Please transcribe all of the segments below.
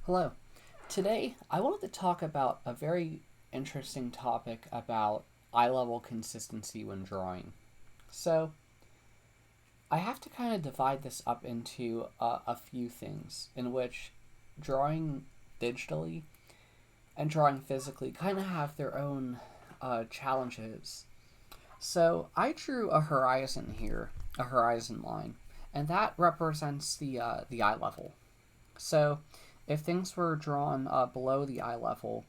Hello. Today, I wanted to talk about a very interesting topic about eye level consistency when drawing. So, I have to kind of divide this up into a few things in which drawing digitally and drawing physically kind of have their own challenges. So, I drew a horizon here, a horizon line, and that represents the eye level. So, if things were drawn below the eye level,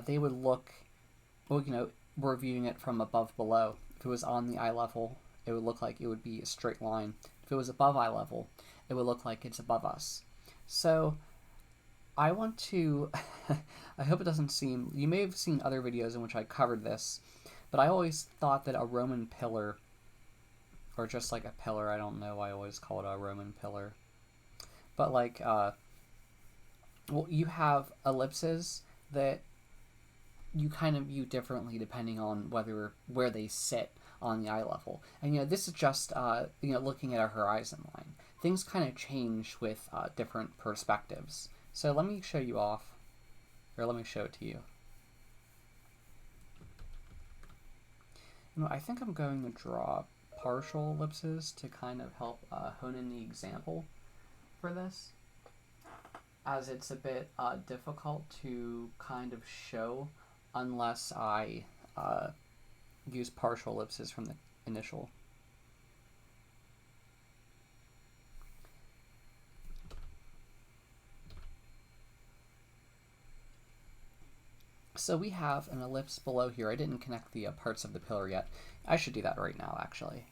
they would look, well, we're viewing it from above below. If it was on the eye level, it would look like it would be a straight line. If it was above eye level, it would look like it's above us. So I want to, I hope it doesn't seem, you may have seen other videos in which I covered this, but I always thought that a Roman pillar, or just like a pillar, I don't know, I always call it a Roman pillar, but well, you have ellipses that you kind of view differently depending on where they sit on the eye level. And this is just looking at a horizon line. Things kind of change with different perspectives. So let me show you off, or let me show it to you. I think I'm going to draw partial ellipses to kind of help hone in the example for this, as it's a bit difficult to kind of show unless I use partial ellipses from the initial. So we have an ellipse below here. I didn't connect the parts of the pillar yet. I should do that right now, actually.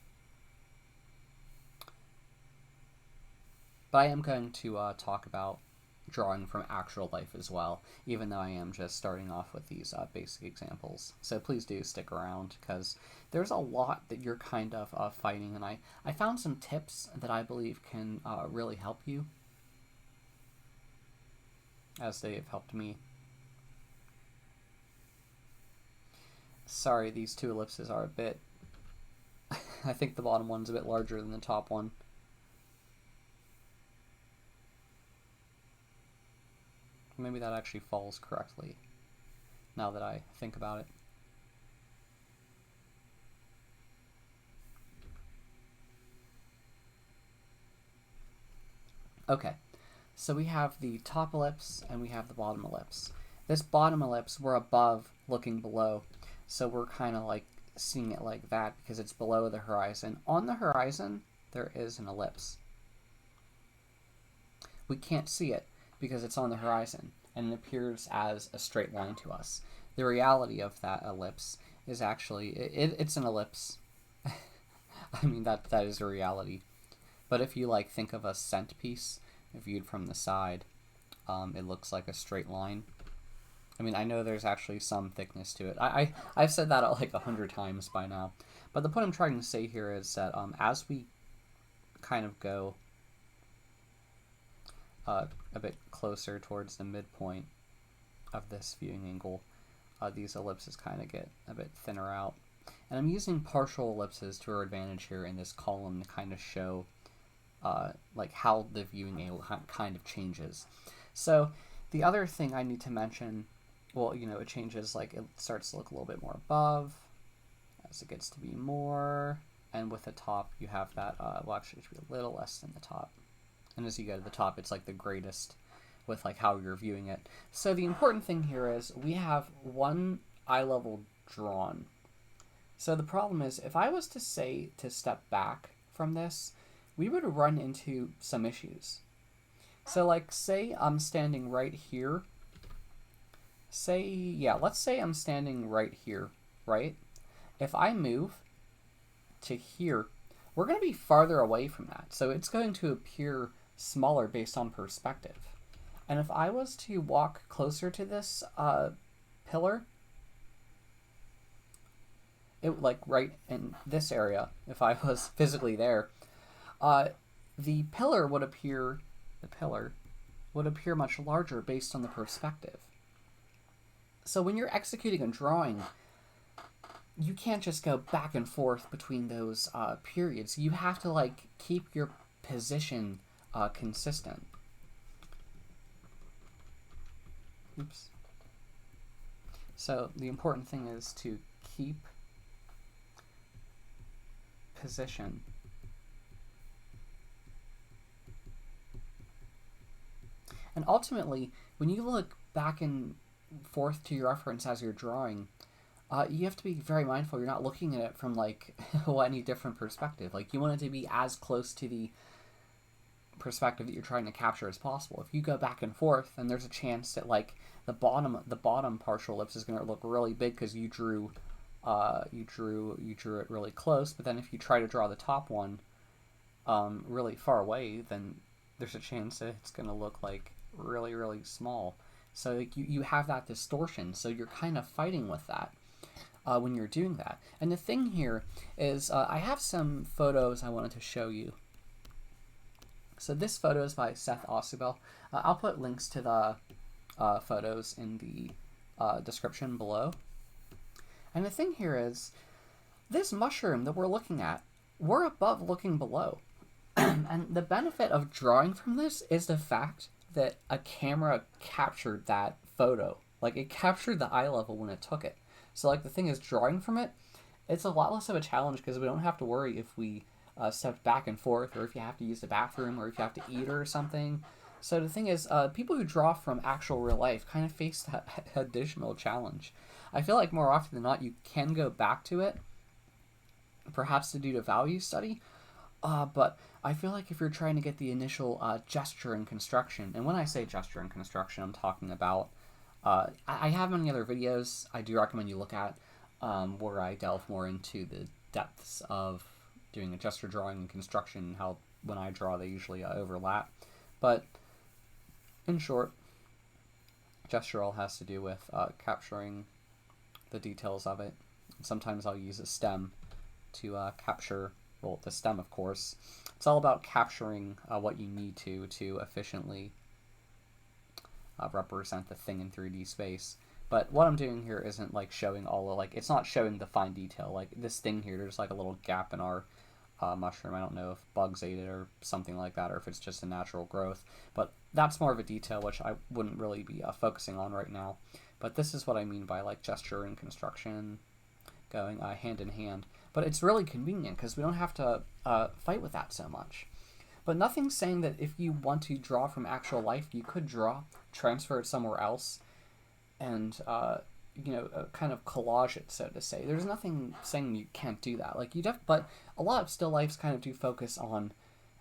But I am going to talk about drawing from actual life as well, even though I am just starting off with these basic examples. So please do stick around, because there's a lot that you're kind of fighting, and I found some tips that I believe can really help you, as they have helped me. Sorry, these two ellipses are a bit... I think the bottom one's a bit larger than the top one. Maybe that actually falls correctly, now that I think about it. Okay, so we have the top ellipse and we have the bottom ellipse. This bottom ellipse, we're above looking below, so we're kind of like seeing it like that because it's below the horizon. On the horizon, there is an ellipse. We can't see it because it's on the horizon and it appears as a straight line to us. The reality of that ellipse is actually, it's an ellipse. I mean, that is a reality. But if you think of a cent piece viewed from the side, it looks like a straight line. I mean, I know there's actually some thickness to it. I've said that like 100 times by now. But the point I'm trying to say here is that as we kind of go a bit closer towards the midpoint of this viewing angle, these ellipses kind of get a bit thinner out. And I'm using partial ellipses to our advantage here in this column to kind of show how the viewing angle kind of changes. So the other thing I need to mention, well, it changes, it starts to look a little bit more above as it gets to be more, and with the top you have that, well, actually it should be a little less than the top. And as you go to the top, it's the greatest with how you're viewing it. So the important thing here is we have one eye level drawn. So the problem is, if I was to say to step back from this, we would run into some issues. So say I'm standing right here. Let's say I'm standing right here, right? If I move to here, we're going to be farther away from that. So it's going to appear smaller based on perspective. And if I was to walk closer to this pillar, it right in this area, if I was physically there, the pillar would appear much larger based on the perspective. So when you're executing a drawing, you can't just go back and forth between those periods. You have to keep your position consistent. Oops. So the important thing is to keep position. And ultimately, when you look back and forth to your reference as you're drawing, you have to be very mindful you're not looking at it from like any different perspective. Like you want it to be as close to the perspective that you're trying to capture as possible. If you go back and forth, then there's a chance that like the bottom partial ellipse is going to look really big because you drew it really close. But then if you try to draw the top one really far away, then there's a chance that it's going to look like really, really small. So like, you have that distortion. So you're kind of fighting with that when you're doing that. And the thing here is I have some photos I wanted to show you. So this photo is by Seth Ausubel. I'll put links to the photos in the description below. And the thing here is, this mushroom that we're looking at, we're above looking below. And the benefit of drawing from this is the fact that a camera captured that photo. Like, it captured the eye level when it took it. So, like, the thing is, drawing from it, it's a lot less of a challenge because we don't have to worry if we stepped back and forth, or if you have to use the bathroom, or if you have to eat or something. So the thing is, people who draw from actual real life kind of face that additional challenge. I feel like more often than not, you can go back to it, perhaps to do the value study, but I feel like if you're trying to get the initial gesture and construction, and when I say gesture and construction, I'm talking about, I have many other videos I do recommend you look at, where I delve more into the depths of doing a gesture drawing and construction, how when I draw they usually overlap. But in short, gesture all has to do with capturing the details of it. Sometimes I'll use a stem to capture, well, the stem of course. It's all about capturing what you need to efficiently represent the thing in 3D space. But what I'm doing here isn't like showing all the, like, it's not showing the fine detail. Like this thing here, there's like a little gap in our mushroom. I don't know if bugs ate it or something like that, or if it's just a natural growth. But that's more of a detail which I wouldn't really be focusing on right now. But this is what I mean by like gesture and construction going hand in hand. But it's really convenient because we don't have to fight with that so much. But nothing's saying that if you want to draw from actual life, you could draw, transfer it somewhere else, and kind of collage it, so to say. There's nothing saying you can't do that. Like but a lot of still lifes kind of do focus on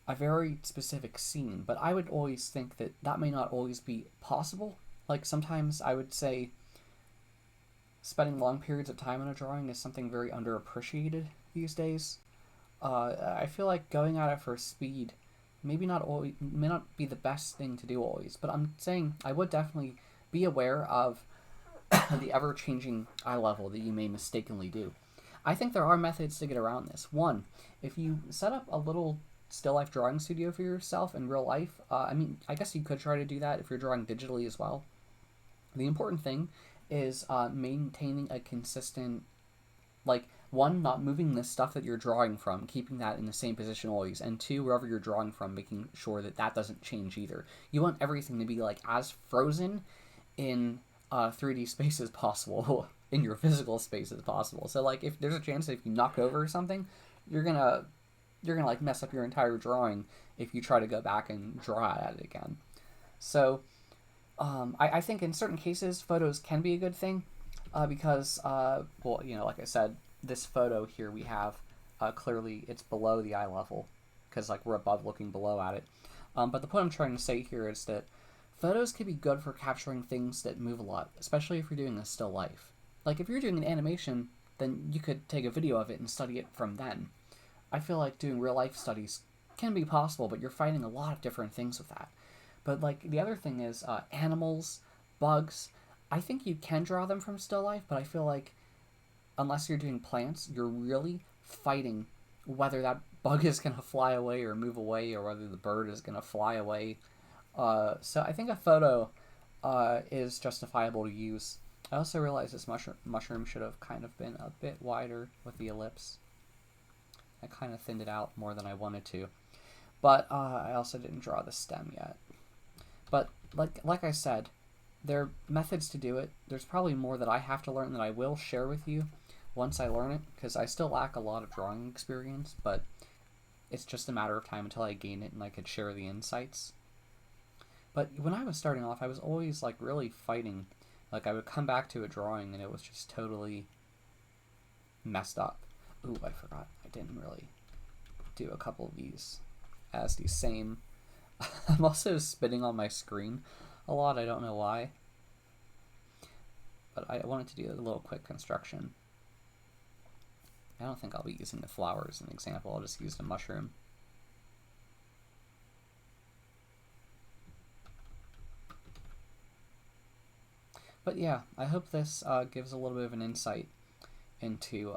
a very specific scene. But I would always think that that may not always be possible. Like sometimes I would say spending long periods of time on a drawing is something very underappreciated these days. I feel like going at it for speed may not be the best thing to do always. But I'm saying I would definitely be aware of the ever-changing eye level that you may mistakenly do. I think there are methods to get around this. One, if you set up a little still life drawing studio for yourself in real life, I guess you could try to do that if you're drawing digitally as well. The important thing is maintaining a consistent, like, one, not moving the stuff that you're drawing from, keeping that in the same position always, and two, wherever you're drawing from, making sure that that doesn't change either. You want everything to be like as frozen in 3D space as possible, in your physical space as possible. So like if there's a chance that if you knock over something, you're gonna like mess up your entire drawing if you try to go back and draw at it again. So I think in certain cases photos can be a good thing because like I said, this photo here we have clearly it's below the eye level because like we're above looking below at it. But the point I'm trying to say here is that photos can be good for capturing things that move a lot, especially if you're doing a still life. Like if you're doing an animation, then you could take a video of it and study it from then. I feel like doing real life studies can be possible, but you're fighting a lot of different things with that. But like the other thing is animals, bugs, I think you can draw them from still life, but I feel like unless you're doing plants, you're really fighting whether that bug is going to fly away or move away, or whether the bird is going to fly away. So I think a photo is justifiable to use. I also realized this mushroom should have kind of been a bit wider with the ellipse. I kind of thinned it out more than I wanted to. But I also didn't draw the stem yet. But like I said, there are methods to do it. There's probably more that I have to learn that I will share with you once I learn it, because I still lack a lot of drawing experience, but it's just a matter of time until I gain it and I could share the insights. But when I was starting off, I was always like really fighting. Like I would come back to a drawing and it was just totally messed up. Ooh, I forgot. I didn't really do a couple of these as the same. I'm also spitting on my screen a lot. I don't know why. But I wanted to do a little quick construction. I don't think I'll be using the flower as an example. I'll just use the mushroom. But yeah, I hope this gives a little bit of an insight into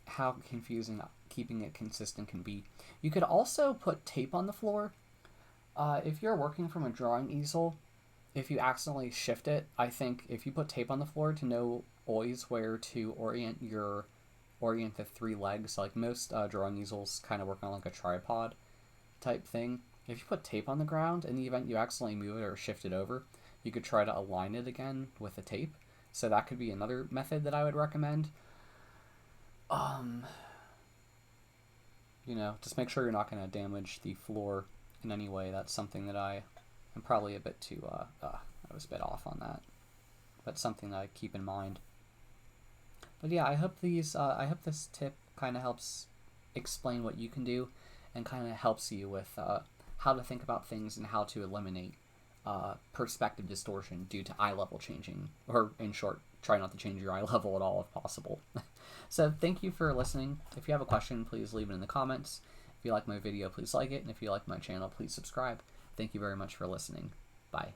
how confusing keeping it consistent can be. You could also put tape on the floor. If you're working from a drawing easel, if you accidentally shift it, I think if you put tape on the floor to know always where to orient the three legs, like most drawing easels kind of work on like a tripod type thing. If you put tape on the ground, in the event you accidentally move it or shift it over, you could try to align it again with the tape. So that could be another method that I would recommend. Just make sure you're not going to damage the floor in any way. That's something that I'm probably a bit too, I was a bit off on that. But something that I keep in mind. But yeah, I hope this tip kind of helps explain what you can do and kind of helps you with how to think about things and how to eliminate perspective distortion due to eye level changing, or in short, try not to change your eye level at all if possible. So thank you for listening. If you have a question, please leave it in the comments. If you like my video, please like it, and if you like my channel, please subscribe. Thank you very much for listening. Bye.